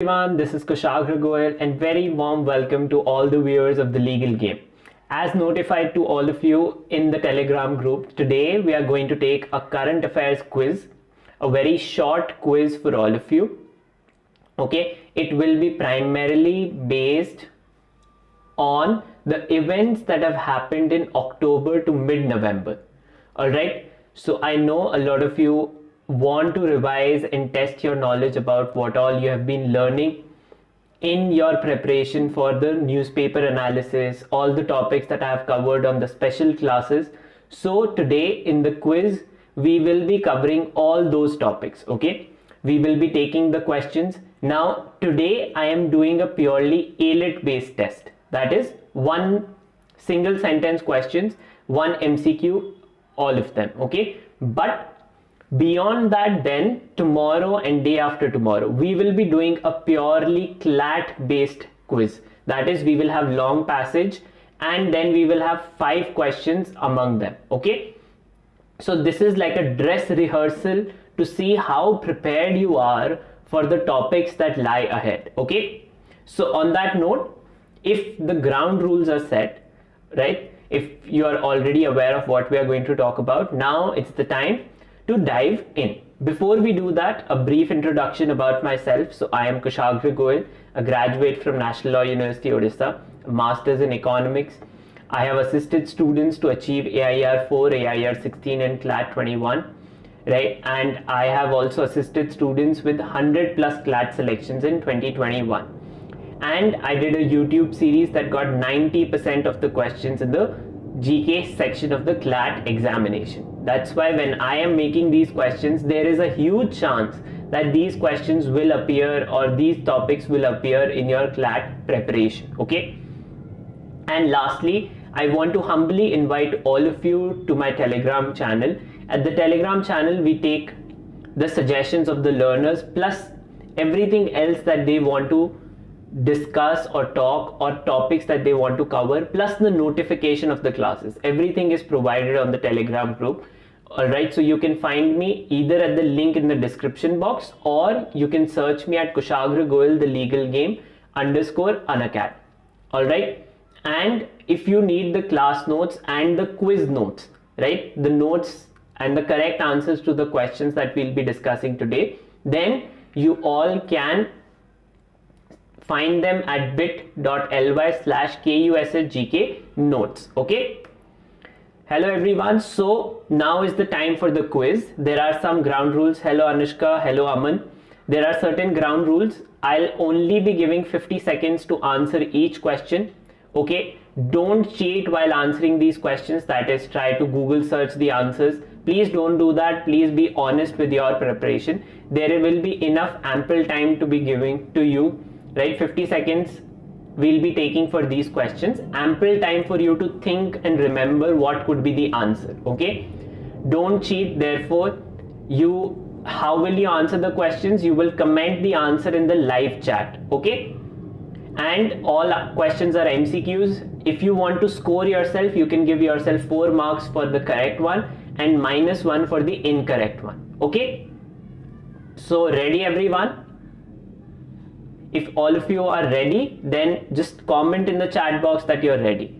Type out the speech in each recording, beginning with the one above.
Everyone, this is Kushagra Goyal and very warm welcome to all the viewers of the Legal Game. As notified to all of you in the Telegram group, today we are going to take a current affairs quiz, a very short quiz for all of you. Okay, it will be primarily based on the events that have happened in October to mid-November. Alright, so I know a lot of you want to revise and test your knowledge about what all you have been learning in your preparation for the newspaper analysis, all the topics that I have covered on the special classes. So today in the quiz, we will be covering all those topics, okay? We will be taking the questions. Now, today I am doing a purely ALIT based test. That is one single sentence questions, one MCQ, all of them, okay? But beyond that, then tomorrow and day after tomorrow, we will be doing a purely CLAT based quiz. That is, we will have long passage and then we will have 5 questions among them, okay? So this is like a dress rehearsal to see how prepared you are for the topics that lie ahead, okay? So on that note, if the ground rules are set, right? If you are already aware of what we are going to talk about, now it's the time to dive in. Before we do that, a brief introduction about myself. So I am Kushagra Goyal, a graduate from National Law University, Odisha, a master's in economics. I have assisted students to achieve AIR 4, AIR 16 and CLAT 21, right? And I have also assisted students with 100 plus CLAT selections in 2021. And I did a YouTube series that got 90% of the questions in the GK section of the CLAT examination. That's why when I am making these questions, there is a huge chance that these questions will appear or these topics will appear in your CLAT preparation, okay? And lastly, I want to humbly invite all of you to my Telegram channel. At the Telegram channel, we take the suggestions of the learners plus everything else that they want to discuss or talk or topics that they want to cover plus the notification of the classes. Everything is provided on the Telegram group. Alright, so you can find me either at the link in the description box or you can search me at Kushagra Goyal the legal game _ Unacademy. Alright, and if you need the class notes and the quiz notes, right, the notes and the correct answers to the questions that we'll be discussing today, then you all can find them at bit.ly/KUSHGK notes, okay? Hello everyone, so now is the time for the quiz. There are some ground rules. Hello Anushka, hello Aman. There are certain ground rules. I'll only be giving 50 seconds to answer each question, okay? Don't cheat while answering these questions, that is, try to Google search the answers. Please don't do that. Please be honest with your preparation. There will be enough ample time to be giving to you, right? 50 seconds we'll be taking for these questions, ample time for you to think and remember what could be the answer, okay? Don't cheat. Therefore, how will you answer the questions? You will comment the answer in the live chat, okay? And all questions are MCQs. If you want to score yourself, you can give yourself 4 marks for the correct one and -1 for the incorrect one, okay? So ready everyone? If all of you are ready, then just comment in the chat box that you're ready.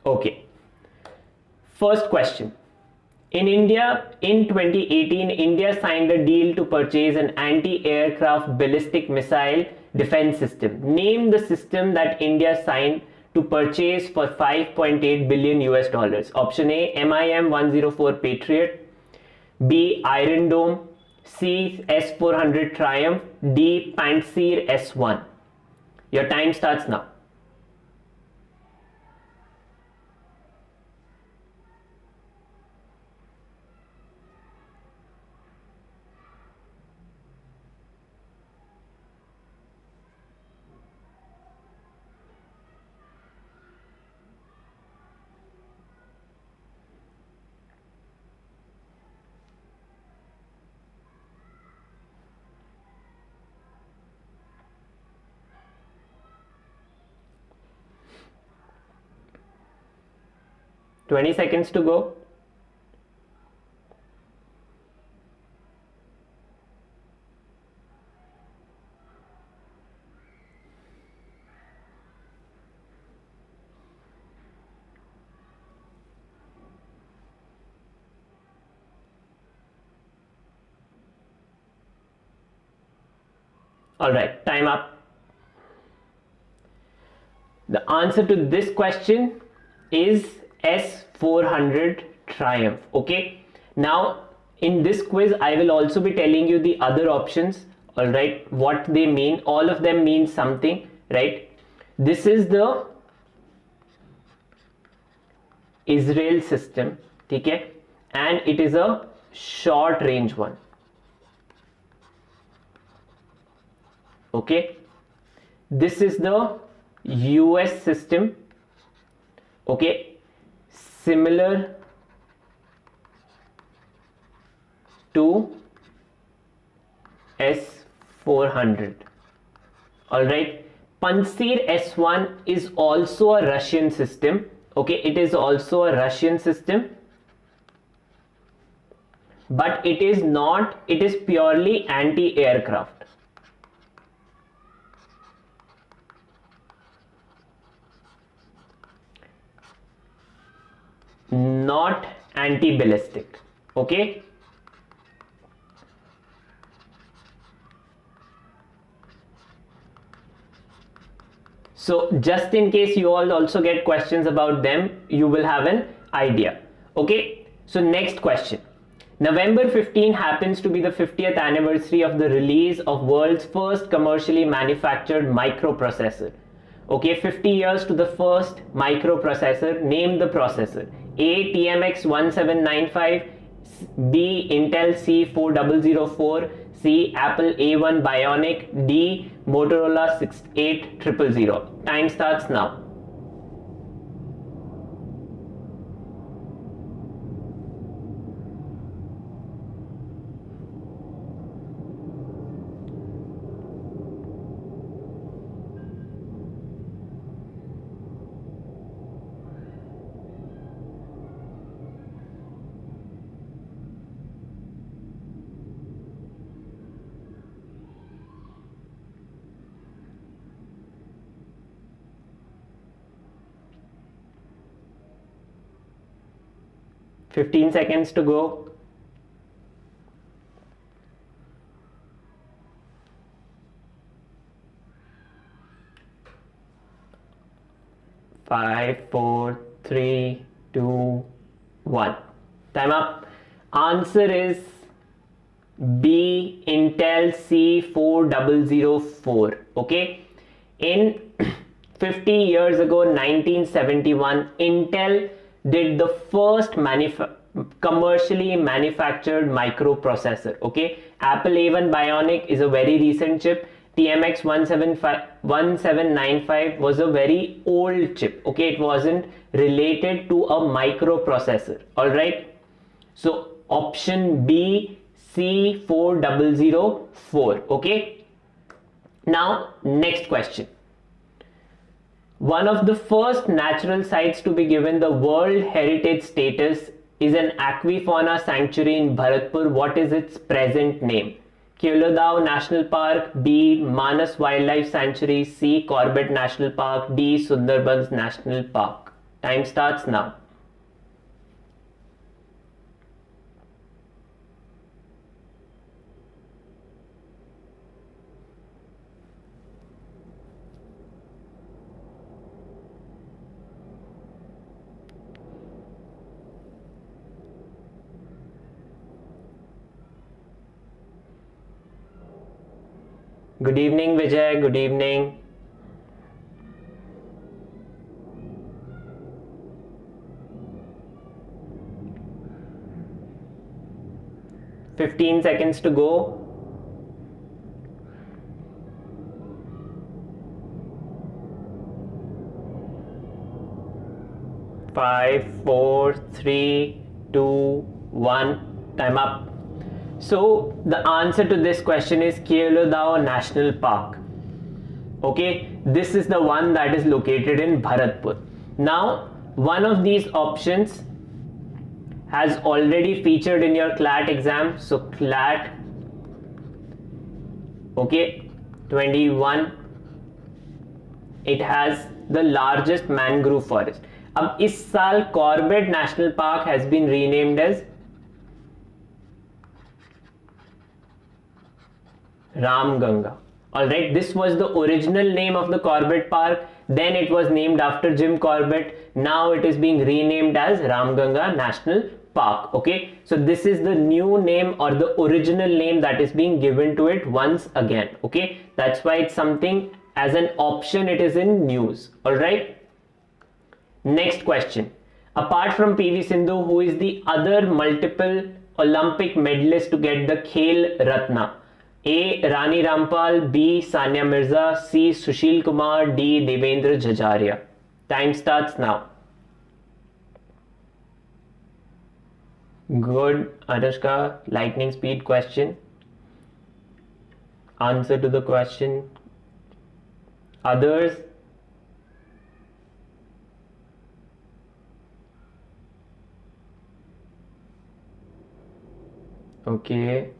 Okay. First question. In India, in 2018, India signed a deal to purchase an anti-aircraft ballistic missile defense system. Name the system that India signed to purchase for $5.8 billion US. Option A, MIM-104 Patriot. B, Iron Dome. C, S-400 Triumph. D, Pantsir S-1. Your time starts now. 20 seconds to go. All right, time up. The answer to this question is S400 Triumph. Okay, now in this quiz I will also be telling you the other options. All right, what they mean. All of them mean something, right? This is the Israel system, okay, and it is a short range one. Okay, this is the US system, okay, similar to S400. all right, Pantsir S1 is also a Russian system. Okay, it is also a Russian system, but it is not, it is purely anti-aircraft. Not anti-ballistic. Okay, so just in case you all also get questions about them, you will have an idea. Okay, so next question. November 15 happens to be the 50th anniversary of the release of world's first commercially manufactured microprocessor. Okay, 50 years to the first microprocessor. Name the processor. A. TMX 1795, B. Intel C4004, C. Apple A1 Bionic, D. Motorola 68000. Time starts now. Fifteen seconds to go. Five, four, three, two, one. Time up. Answer is B. Intel C4004. Okay, in 50 years ago, 1971, Intel did the first commercially manufactured microprocessor. Okay, Apple A1 Bionic is a very recent chip. TMX 1795 was a very old chip. Okay, it wasn't related to a microprocessor. All right, so option B, C4004. Okay, now next question. One of the first natural sites to be given the World Heritage status is an aquifauna sanctuary in Bharatpur. What is its present name? Keoladao National Park, B. Manas Wildlife Sanctuary, C. Corbett National Park, D. Sundarbans National Park. Time starts now. Good evening, Vijay. Good evening. Fifteen seconds to go. Five, four, three, two, one. Time up. So the answer to this question is Keoladao National Park. Okay, this is the one that is located in Bharatpur. Now, one of these options has already featured in your CLAT exam. So CLAT, okay, 21, it has the largest mangrove forest. अब इस साल Corbett national park has been renamed as Ramganga. Alright, this was the original name of the Corbett Park. Then it was named after Jim Corbett. Now it is being renamed as Ramganga National Park. Okay, so this is the new name or the original name that is being given to it once again. Okay, that's why it's something as an option, it is in news. Alright, next question. Apart from PV Sindhu, who is the other multiple Olympic medalist to get the Khel Ratna? A. Rani Rampal, B. Sania Mirza, C. Sushil Kumar, D. Devendra Jajaria. Time starts now. Good, Anushka. Lightning speed question. Answer to the question. Others? Okay.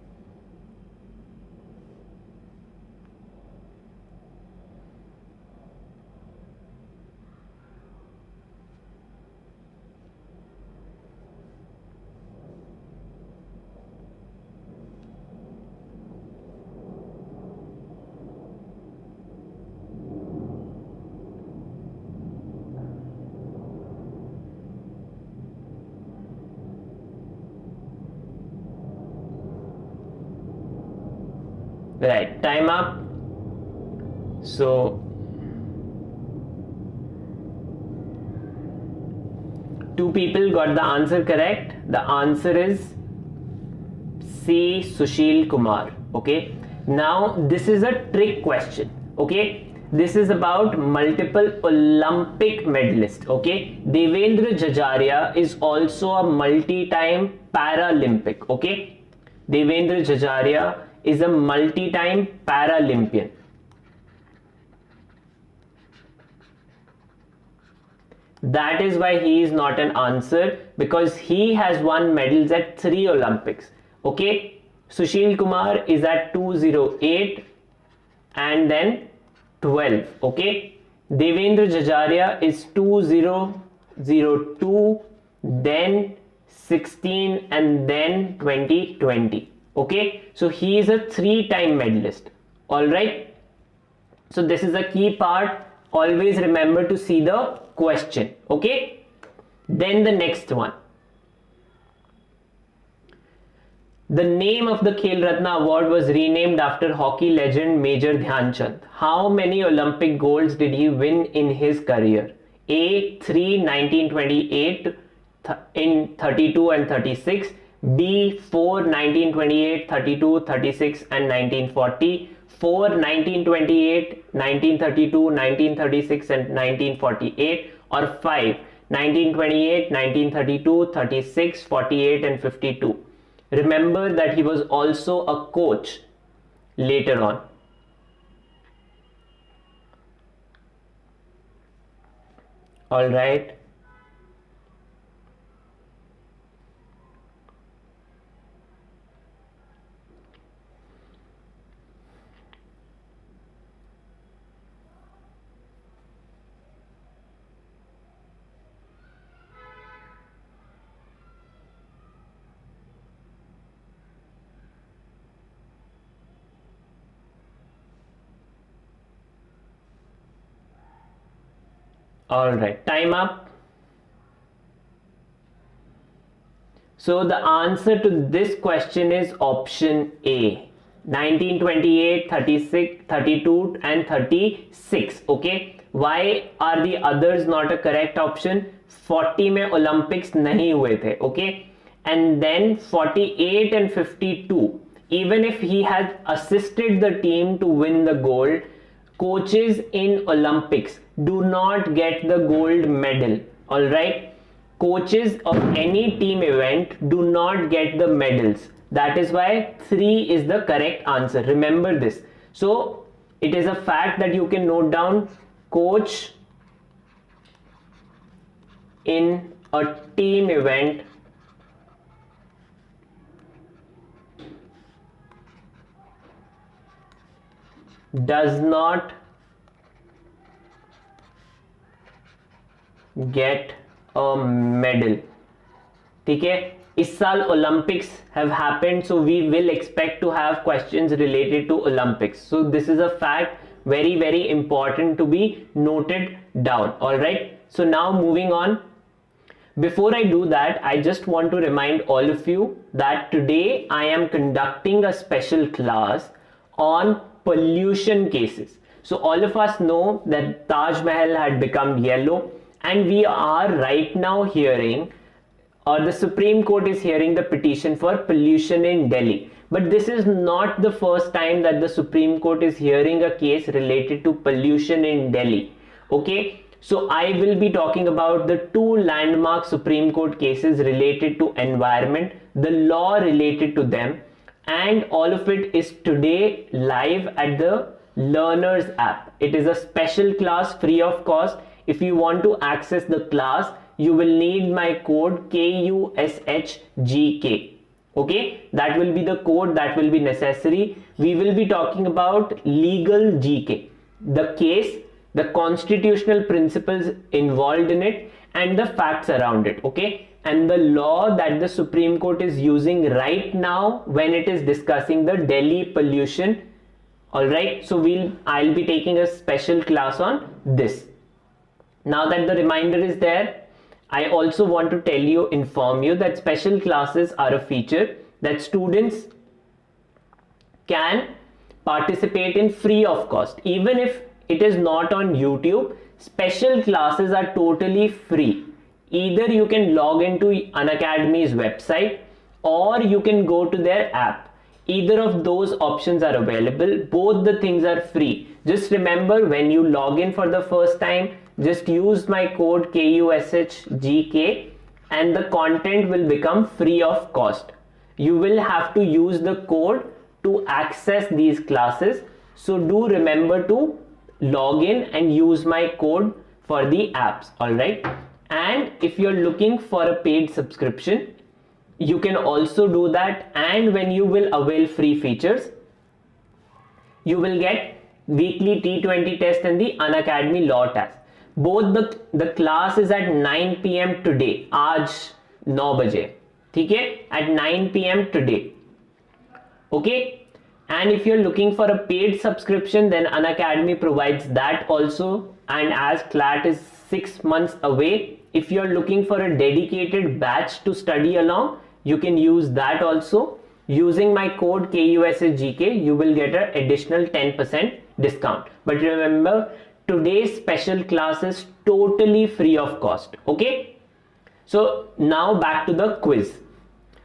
Right, time up. So two people got the answer correct. The answer is C. Sushil Kumar. Okay, now this is a trick question. Okay, this is about multiple Olympic medalist. Okay, Devendra Jajaria is also a multi-time Paralympic. Okay, Devendra Jajaria is a multi-time Paralympian. That is why he is not an answer, because he has won medals at 3 Olympics. Okay, Sushil Kumar is at 2008 and then 12. Okay, Devendra Jajaria is 2002, then 16 and then 2020. Okay, so he is a 3-time medalist. All right, so this is a key part. Always remember to see the question. Okay, then the next one. The name of the Khel Ratna award was renamed after hockey legend Major Dhanchan. How many Olympic golds did he win in his career? A. 3, 1928 in 32 and 36. B. 4, 1928, 32, 36 and 1940. 4, 1928, 1932, 1936 and 1948. Or 5, 1928, 1932, 36, 48 and 52. Remember that he was also a coach later on. All right. All right, time up. So the answer to this question is option A. 1928, 36, 32 and 36. Okay, why are the others not a correct option? 40 में Olympics नहीं हुए थे. Okay, and then 48 and 52. Even if he had assisted the team to win the gold, coaches in Olympics do not get the gold medal. All right, coaches of any team event do not get the medals. That is why 3 is the correct answer. Remember this. So it is a fact that you can note down. Coach in a team event does not get a medal. ठीक है, इस साल Olympics have happened, so we will expect to have questions related to Olympics. So this is a fact, very important to be noted down. All right, so now moving on. Before I do that, I just want to remind all of you that today I am conducting a special class on pollution cases. So all of us know that Taj Mahal had become yellow, and we are right now hearing, or the Supreme Court is hearing, the petition for pollution in Delhi. But this is not the first time that the Supreme Court is hearing a case related to pollution in Delhi. Okay, so I will be talking about the two landmark Supreme Court cases related to environment, the law related to them, and all of it is today live at the Learners app. It is a special class free of cost. If you want to access the class, you will need my code KUSHGK. Okay, that will be the code that will be necessary. We will be talking about legal GK, the case, the constitutional principles involved in it, and the facts around it. Okay, and the law that the Supreme Court is using right now when it is discussing the Delhi pollution. All right, so I'll be taking a special class on this. Now that the reminder is there, I also want to inform you that special classes are a feature that students can participate in free of cost. Even if it is not on YouTube, special classes are totally free. Either you can log into Unacademy's website or you can go to their app. Either of those options are available. Both the things are free. Just remember, when you log in for the first time, just use my code KUSHGK and the content will become free of cost. You will have to use the code to access these classes. So do remember to log in and use my code for the apps. All right. And if you're looking for a paid subscription, you can also do that. And when you will avail free features, you will get weekly T20 test and the Unacademy law test. Both the class is at 9 PM today. आज 9 बजे, ठीक है, at 9 PM today. Okay, and if you're looking for a paid subscription, then Unacademy provides that also. And as CLAT is 6 months away, if you're looking for a dedicated batch to study along, you can use that also. Using my code KUSHGK, you will get an additional 10% discount. But remember, today's special class is totally free of cost. Okay, so now back to the quiz.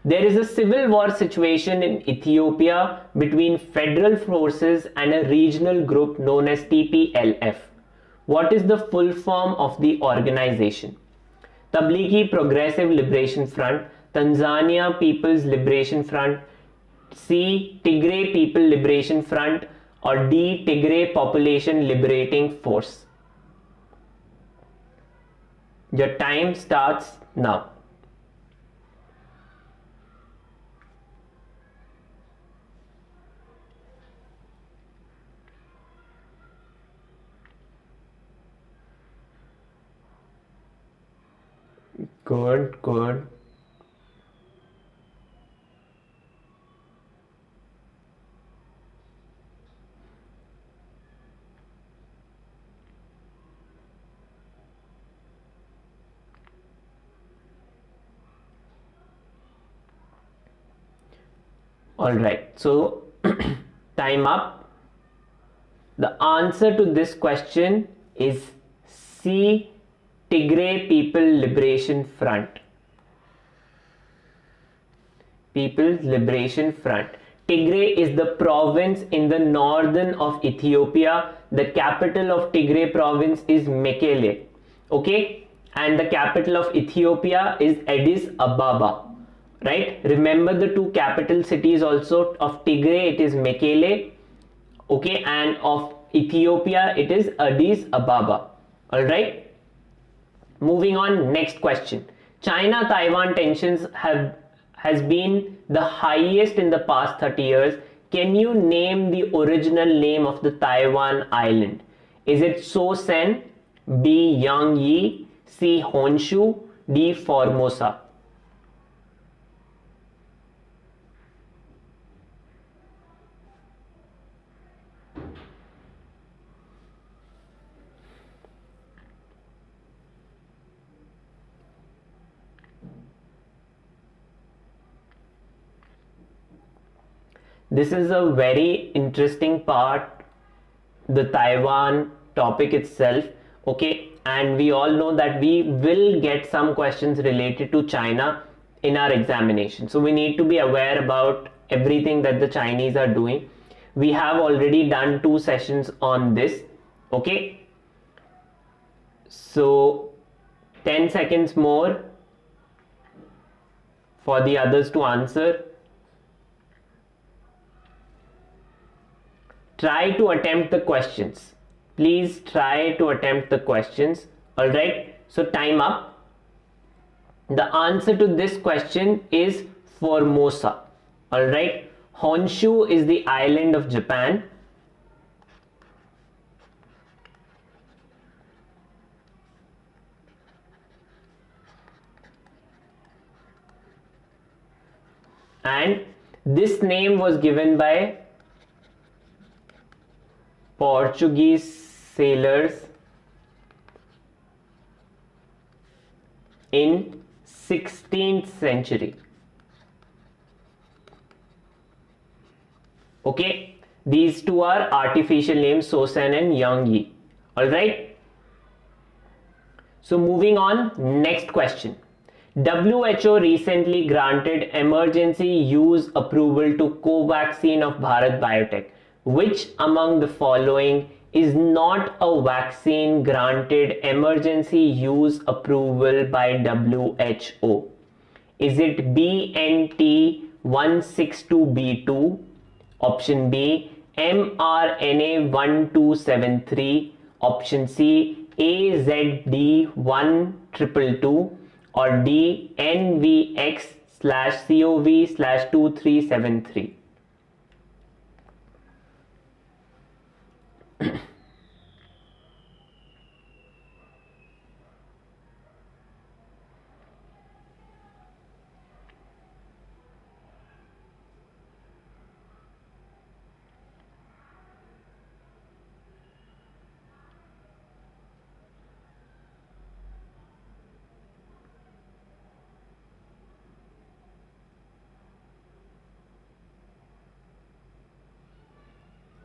There is a civil war situation in Ethiopia between federal forces and a regional group known as TPLF. What is the full form of the organization? Tablighi Progressive Liberation Front, Tanzania People's Liberation Front, C. Tigray People Liberation Front, or D. Tigray Population Liberating Force. Your time starts now. Good, good. All right, so time up. The answer to this question is C. Tigray People Liberation Front. People's Liberation Front. Tigray is the province in the northern of Ethiopia. The capital of Tigray province is Mekelle. Okay, and the capital of Ethiopia is Addis Ababa. Right, remember the two capital cities also of Tigray, it is Mekelle. Okay, and of Ethiopia it is Addis Ababa. All right, moving on, next question. China-Taiwan tensions has been the highest in the past 30 years. Can you name the original name of the Taiwan island? Is it Sosen, B. Yangyi, C. Honshu, D. Formosa? This is a very interesting part, the Taiwan topic itself, okay, and we all know that we will get some questions related to China in our examination, so we need to be aware about everything that the Chinese are doing. We have already done 2 sessions on this, okay, so 10 seconds more for the others to answer. Try to attempt the questions. Please try to attempt the questions. Alright, so time up. The answer to this question is Formosa. Alright, Honshu is the island of Japan. And this name was given by Portuguese sailors in 16th century. Okay, these two are artificial names, Sosen and Yangyi. Alright, so moving on, next question. WHO recently granted emergency use approval to Covaxin of Bharat Biotech. Which among the following is not a vaccine granted emergency use approval by WHO? Is it BNT162B2, option B, mRNA1273, option C, AZD1222, or D, NVX/CoV/2373?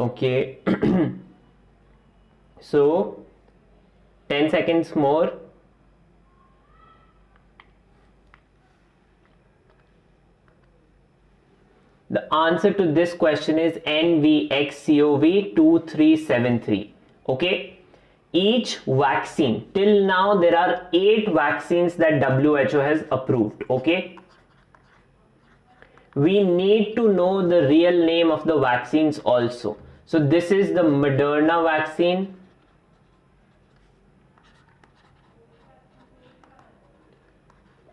Okay, so 10 seconds more. The answer to this question is NVXCoV2373. Okay, each vaccine, till now there are 8 vaccines that WHO has approved. Okay, we need to know the real name of the vaccines also. So this is the Moderna vaccine.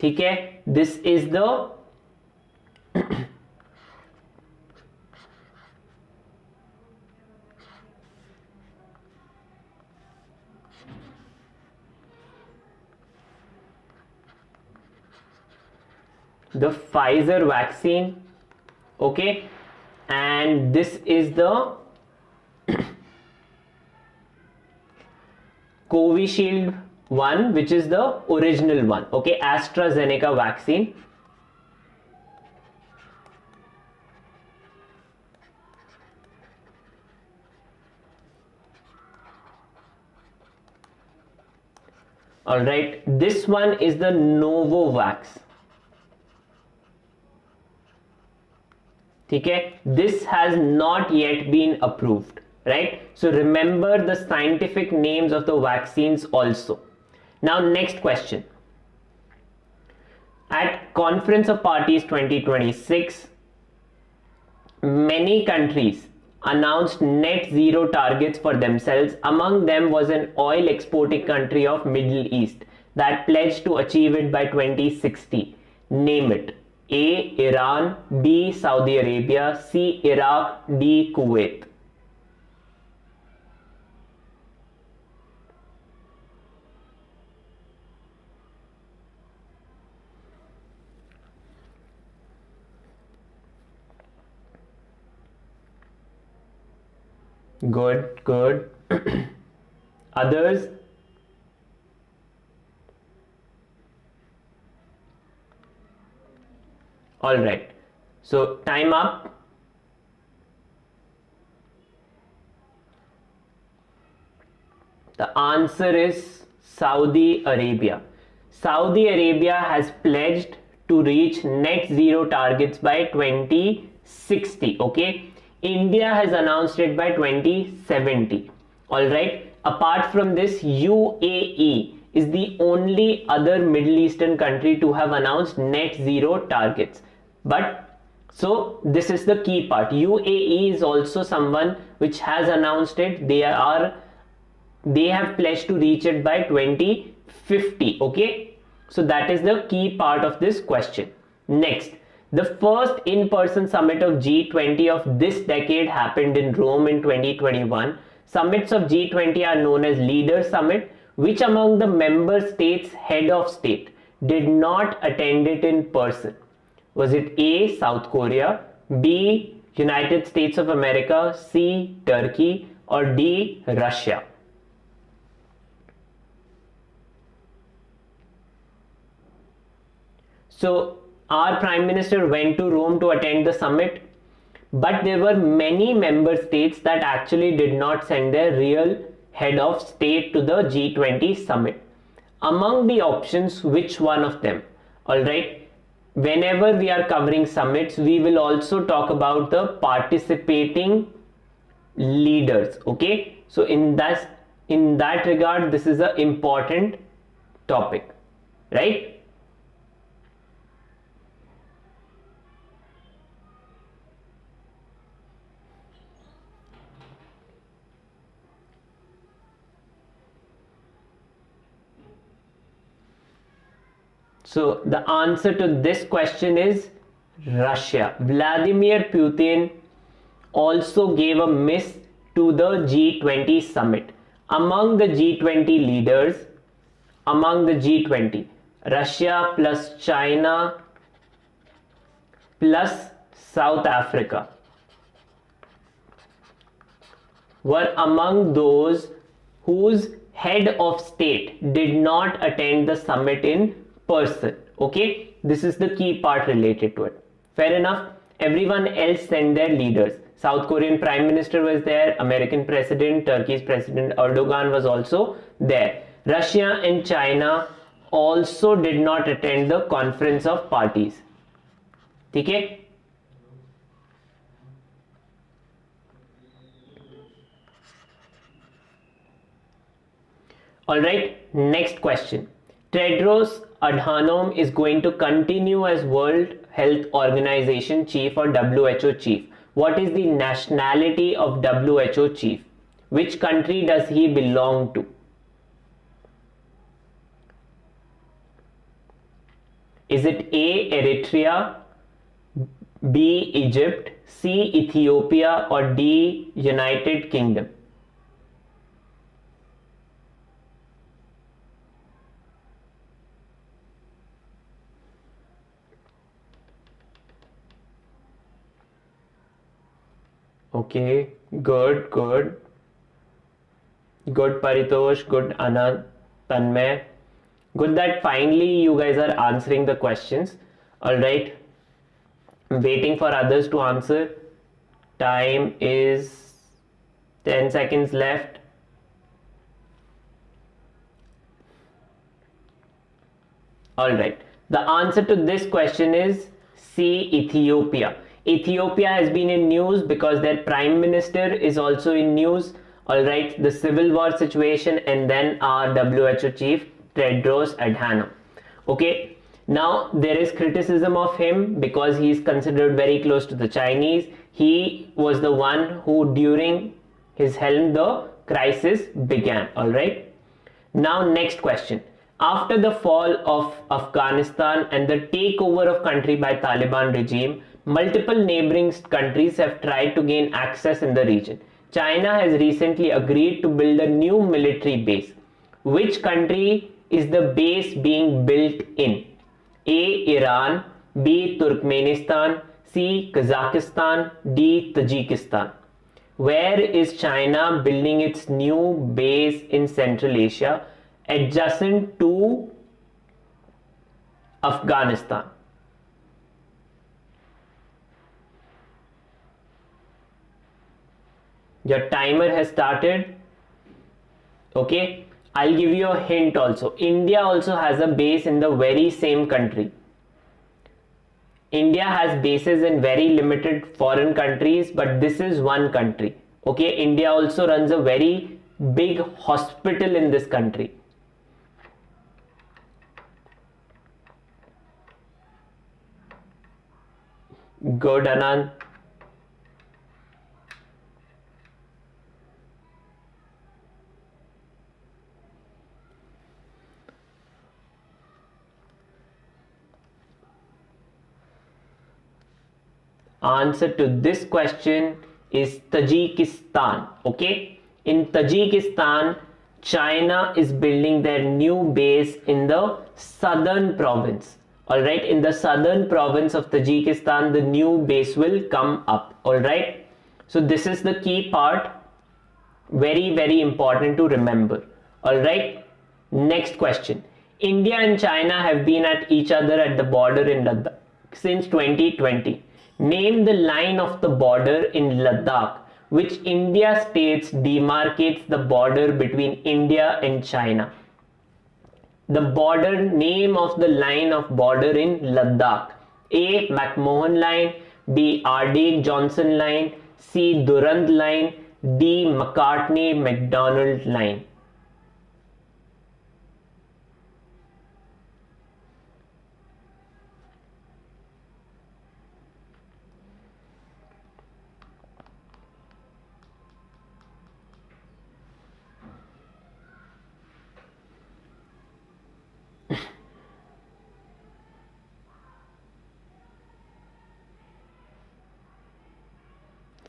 Okay, this is the Pfizer vaccine. Okay, and this is the Covishield one, which is the original one. Okay, AstraZeneca vaccine. All right, this one is the Novavax. Okay, this has not yet been approved, right? So remember the scientific names of the vaccines also. Now next question. At Conference of Parties 2026, many countries announced net zero targets for themselves. Among them was an oil exporting country of Middle East that pledged to achieve it by 2060. Name it. A. Iran, B. Saudi Arabia, C. Iraq, D. Kuwait. Good, good. Others? All right. So time up. The answer is Saudi Arabia. Saudi Arabia has pledged to reach net zero targets by 2060. Okay. India has announced it by 2070. Alright. Apart from this, UAE is the only other Middle Eastern country to have announced net zero targets. But so this is the key part. UAE is also someone which has announced it. They have pledged to reach it by 2050. Okay. So that is the key part of this question. Next. The first in-person summit of G20 of this decade happened in Rome in 2021. Summits of G20 are known as Leader Summit. Which among the member states' head of state did not attend it in person? Was it A. South Korea, B. United States of America, C. Turkey, or D. Russia? So our Prime Minister went to Rome to attend the summit, but there were many member states that actually did not send their real head of state to the G20 summit. Among the options, which one of them? Alright, whenever we are covering summits, we will also talk about the participating leaders. Okay, so in that regard, this is an important topic, right? So the answer to this question is Russia. Vladimir Putin also gave a miss to the G20 summit. Among the G20 leaders, Russia plus China plus South Africa were among those whose head of state did not attend the summit in person. Okay, this is the key part related to it. Fair enough. Everyone else sent their leaders. South Korean Prime Minister was there, American President, Turkey's President Erdogan was also there. Russia and China also did not attend the Conference of Parties. Okay? Alright, next question. Tedros Adhanom is going to continue as World Health Organization chief or WHO chief. What is the nationality of WHO chief? Which country does he belong to? Is it A. Eritrea, B. Egypt, C. Ethiopia, or D. United Kingdom? Okay, good Paritosh, good Anand, Tanmay. Good that finally you guys are answering the questions. Alright, I'm waiting for others to answer. Time is 10 seconds left. Alright, the answer to this question is C. Ethiopia. Ethiopia has been in news because their prime minister is also in news. Alright, the civil war situation, and then our WHO chief Tedros Adhanom. Okay, now there is criticism of him because he is considered very close to the Chinese. He was the one who during his helm the crisis began. Alright, now next question. After the fall of Afghanistan and the takeover of country by Taliban regime, multiple neighboring countries have tried to gain access in the region. China has recently agreed to build a new military base. Which country is the base being built in? A. Iran, B. Turkmenistan, C. Kazakhstan, D. Tajikistan. Where is China building its new base in Central Asia adjacent to Afghanistan? Your timer has started. Okay, I'll give you a hint also. India also has a base in the very same country. India has bases in very limited foreign countries, but this is one country. Okay, India also runs a very big hospital in this country. Good, Anand. Answer to this question is Tajikistan. Okay, in Tajikistan, China is building their new base in the southern province. Alright, in the southern province of Tajikistan, the new base will come up. Alright, so this is the key part, very important to remember. Alright, next question. India and China have been at each other at the border in Ladakh since 2020. Name the line of the border in Ladakh which India states demarcates the border between India and China. The border name of the line of border in Ladakh. A. McMahon line, B. Ardagh-Johnson line, C. Durand line, D. McCartney-MacDonald line.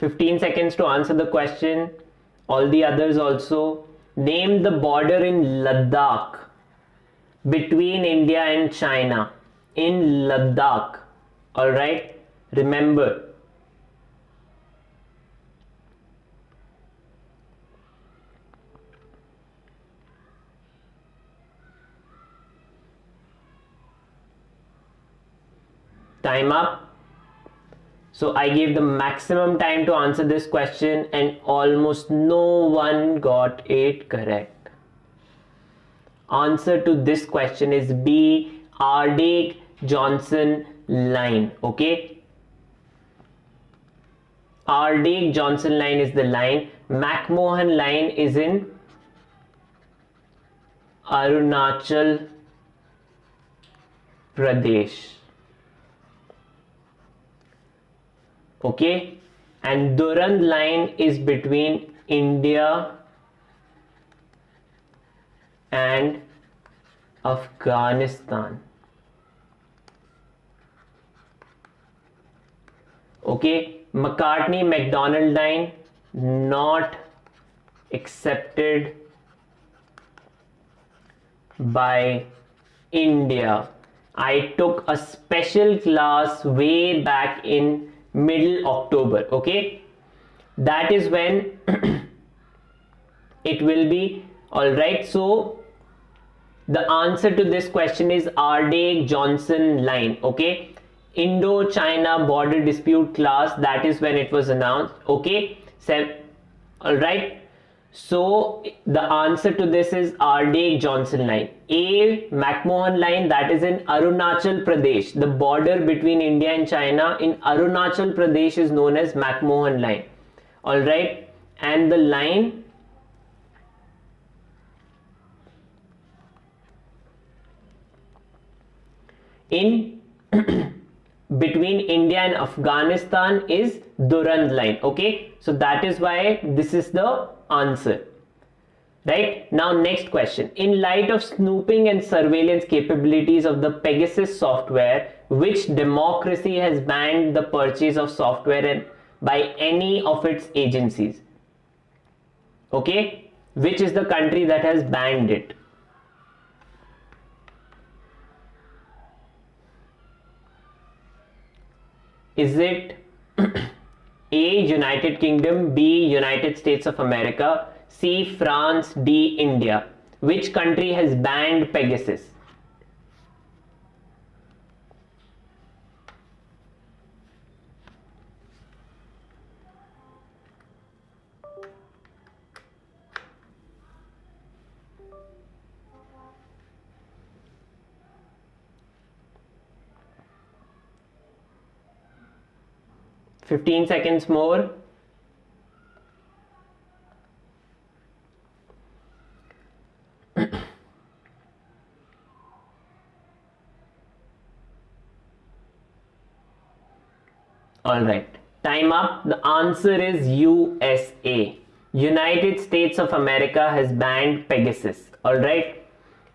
$15 seconds to answer the question. All the others also. Name the border in Ladakh between India and China. In Ladakh. Alright? Remember. Time up. So I gave the maximum time to answer this question and almost no one got it correct. Answer to this question is B. Ardagh-Johnson line. Okay. Ardagh-Johnson line is the line. McMahon line is in Arunachal Pradesh. Okay, and Durand line is between India and Afghanistan. Okay, McCartney-MacDonald line not accepted by India. I took a special class way back in middle October. Okay, that is when it will be. Alright, so the answer to this question is Ardagh-Johnson line. Okay, Indo-China border dispute class, that is when it was announced. Okay, alright, so the answer to this is Ardagh-Johnson line. A. McMahon line, that is in Arunachal Pradesh. The border between India and China in Arunachal Pradesh is known as McMahon line. Alright, and the line in between India and Afghanistan is Durand line. Okay, so that is why this is the answer. Right? Now, next question. In light of snooping and surveillance capabilities of the Pegasus software, which democracy has banned the purchase of software by any of its agencies? Okay? Which is the country that has banned it? Is it A. United Kingdom, B. United States of America, C. France, D. India? Which country has banned Pegasus? Fifteen seconds more. All right, time up. The answer is USA. United States of America has banned Pegasus. All right.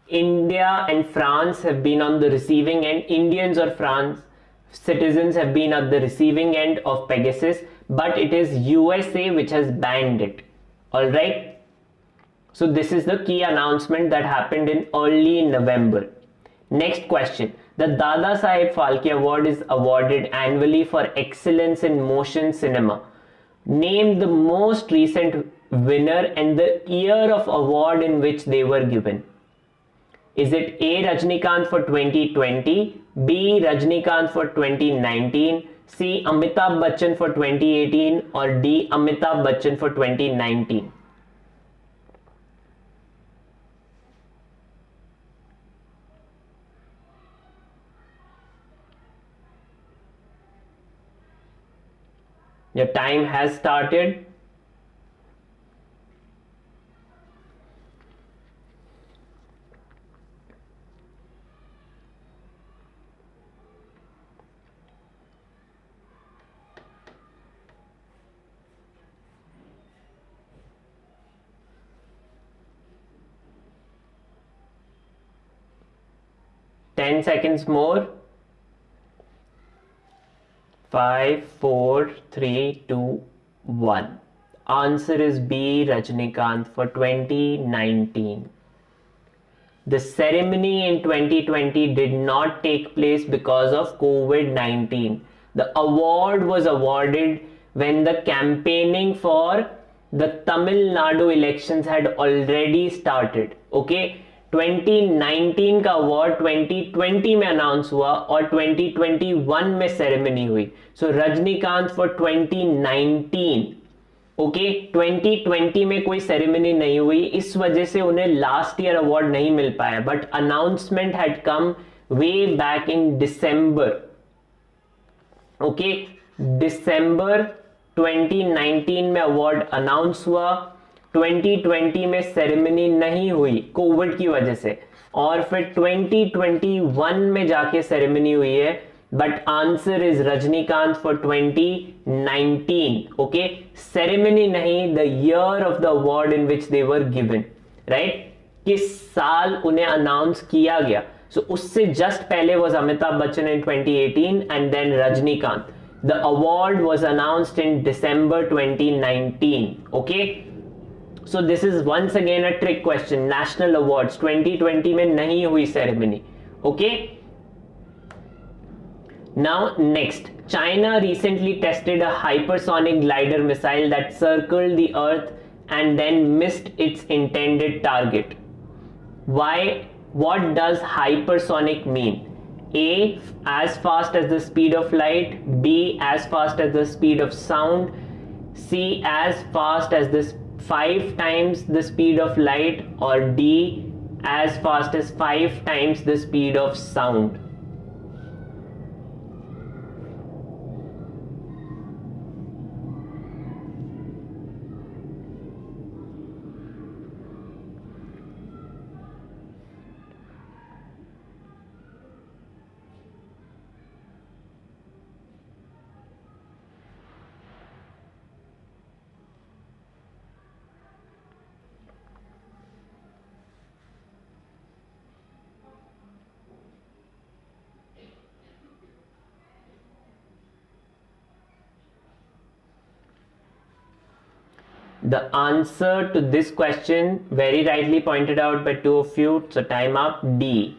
India and France have been on the receiving end. Indians or France citizens have been at the receiving end of Pegasus, but it is USA which has banned it. All right. So this is the key announcement that happened in early November. Next question. The Dada Saheb Phalke Award is awarded annually for excellence in motion cinema. Name the most recent winner and the year of award in which they were given. Is it A. Rajnikant for 2020, B. Rajnikant for 2019, C. Amitabh Bachchan for 2018, or D. Amitabh Bachchan for 2019? Your time has started. Ten seconds more. 5, 4, 3, 2, 1. Answer is B. Rajnikant for 2019. The ceremony in 2020 did not take place because of COVID-19. The award was awarded when the campaigning for the Tamil Nadu elections had already started. Okay, 2019 का award 2020 में announce हुआ और 2021 में ceremony हुई. सो Rajinikanth for 2019. Okay, 2020 में कोई ceremony नहीं हुई, इस वजह से उन्हें लास्ट ईयर अवार्ड नहीं मिल पाया. But announcement had come way back in December. Okay, दिसंबर 2019 में अवार्ड अनाउंस हुआ. 2020 में सेरेमनी नहीं हुई कोविड की वजह से, और फिर 2021 में जाके सेरेमनी हुई है. But answer is Rajinikanth for 2019. Okay, ceremony नहीं, the year of the award in which they were given. Right, किस साल उन्हें अनाउंस किया गया. सो उससे जस्ट पहले was Amitabh Bachchan in 2018 and then Rajinikanth. The award was announced in December 2019. Okay, so this is once again a trick question. National awards 2020 में नहीं हुई ceremony. Okay, now next, China recently tested a hypersonic glider missile that circled the earth and then missed its intended target. Why? What does hypersonic mean? A, as fast as the speed of light, B, as fast as the speed of sound, C, as fast as the 5 times the speed of light, or D, as fast as 5 times the speed of sound. The answer to this question, very rightly pointed out by two of you, so time up, D.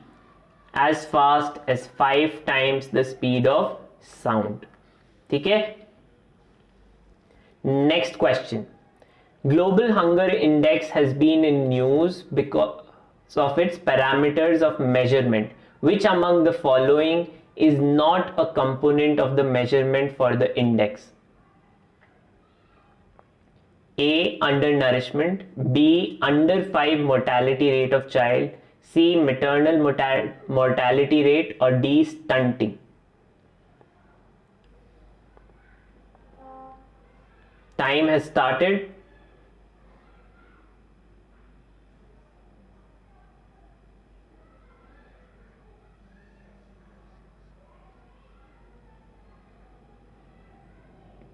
As fast as 5 times the speed of sound. Okay? Next question. Global Hunger Index has been in news because of its parameters of measurement. Which among the following is not a component of the measurement for the index? A. Undernourishment. B. Under 5 mortality rate of child. C. Maternal mortality rate. Or D. Stunting. Time has started.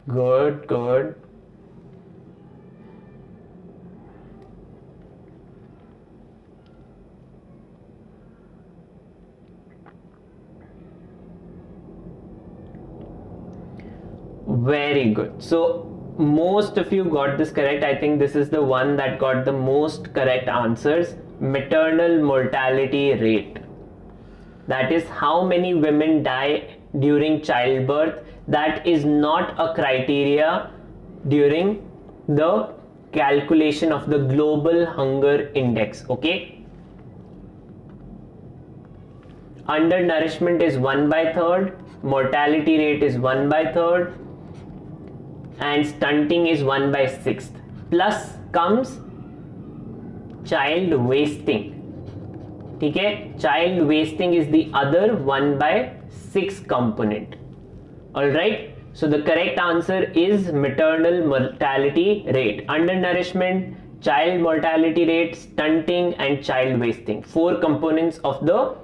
Good, good. Very good. So most of you got this correct. I think this is the one that got the most correct answers. Maternal mortality rate. That is how many women die during childbirth. That is not a criteria during the calculation of the global hunger index. Okay. Undernourishment is 1/3. Mortality rate is 1/3. And stunting is 1/6. Plus comes child wasting. Okay? Child wasting is the other 1/6 component. Alright? So the correct answer is maternal mortality rate. Undernourishment, child mortality rate, stunting and child wasting. 4 components of the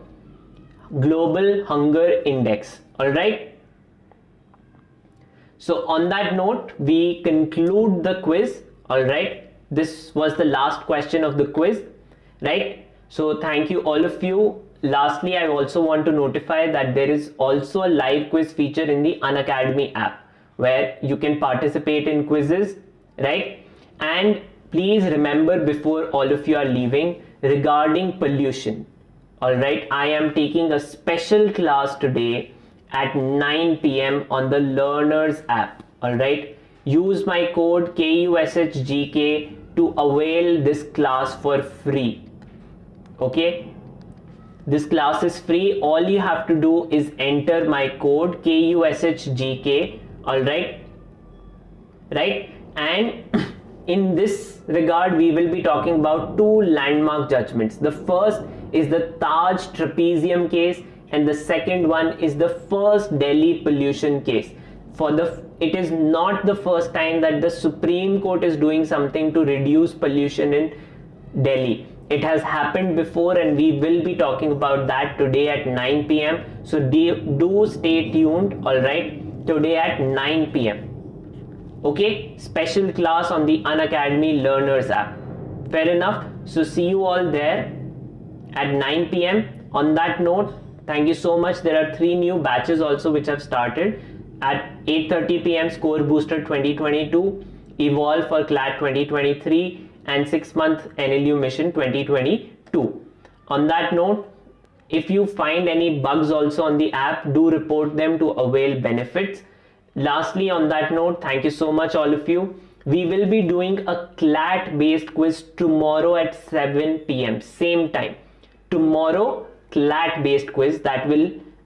global hunger index. Alright? So on that note, we conclude the quiz. Alright, this was the last question of the quiz, right? So thank you all of you. Lastly, I also want to notify that there is also a live quiz feature in the Unacademy app where you can participate in quizzes, right? And please remember, before all of you are leaving, regarding pollution. Alright, I am taking a special class today at 9 p.m. on the Learners app. Alright, use my code KUSHGK to avail this class for free. Okay, this class is free. All you have to do is enter my code KUSHGK. Alright, right? And in this regard, we will be talking about 2 landmark judgments. The first is the Taj trapezium case, and the second one is the first Delhi pollution case. It is not the first time that the Supreme Court is doing something to reduce pollution in Delhi. It has happened before, and we will be talking about that today at 9 p.m. So do stay tuned, alright, today at 9 p.m. Okay, special class on the Unacademy Learners app. Fair enough. So see you all there at 9 p.m. On that note, thank you so much. There are 3 new batches also which have started at 8:30 p.m. Score Booster 2022, Evolve for CLAT 2023, and 6-month NLU Mission 2022. On that note, if you find any bugs also on the app, do report them to avail benefits. Lastly, on that note, thank you so much all of you. We will be doing a CLAT based quiz tomorrow at 7 p.m. same time. Tomorrow, CLAT based quiz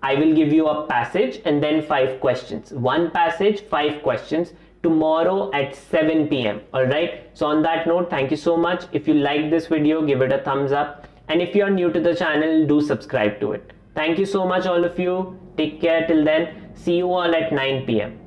I will give you a passage and then 5 questions. 1 passage, 5 questions tomorrow at 7 p.m. Alright. So on that note, thank you so much. If you like this video, give it a thumbs up. And if you are new to the channel, do subscribe to it. Thank you so much all of you. Take care till then. See you all at 9 p.m.